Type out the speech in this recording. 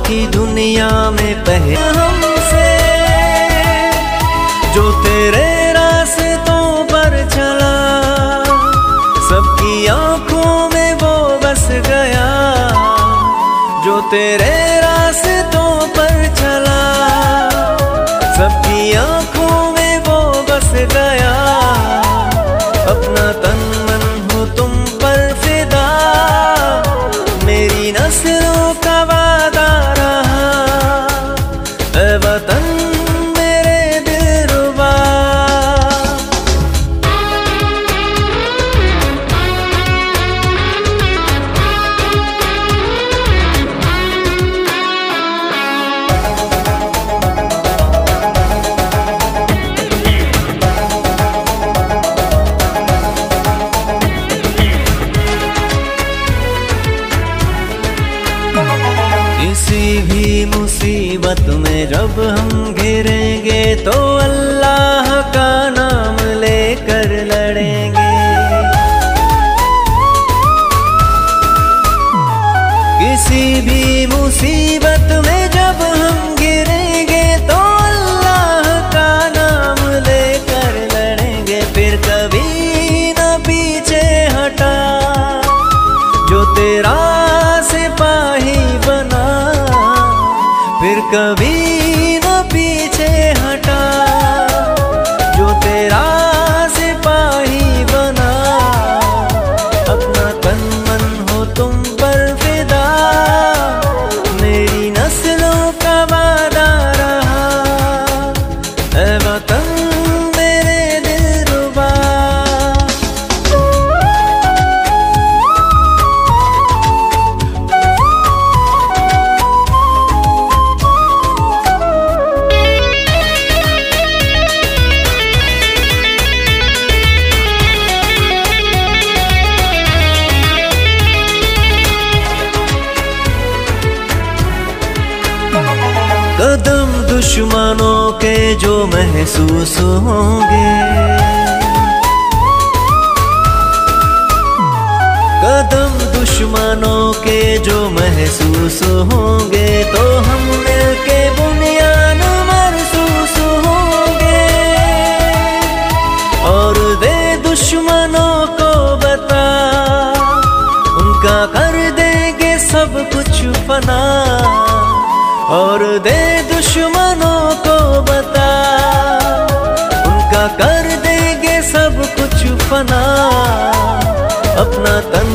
की दुनिया में पहले हमसे, जो तेरे रास्तों पर चला, सबकी आंखों में वो बस गया। जो तेरे रास्तों पर चला, सबकी आंखों में वो बस गया। अपना तन मन हो तुम पर फिदा, मेरी नस्लों का वादा रहा। ऐ वतन मेरे दिलरुबा, किसी भी मुसीबत में जब हम घिरेंगे तो अल्लाह का नाम लेकर लड़ेंगे। किसी भी मुसीबत में जब हम गिरेंगे तो अल्लाह का नाम लेकर लड़ेंगे। फिर कभी न पीछे हटा जो तेरा सिपाही बना, फिर कभी न पीछे हटा जो तेरा सिपाही बना। अपना तन मन हो तुम पर फिदा, मेरी नस्लों का वादा रहा। ऐ वतन मेरे दिलरुबा, कदम दुश्मनों के जो महसूस होंगे, कदम दुश्मनों के जो महसूस होंगे, तो हम मिलके बुनियाद महसूस होंगे। और दे दुश्मनों को बता, उनका कर देंगे सब कुछ फना। और दे दुश्मनों को बता, उनका कर देंगे सब कुछ फना। अपना तन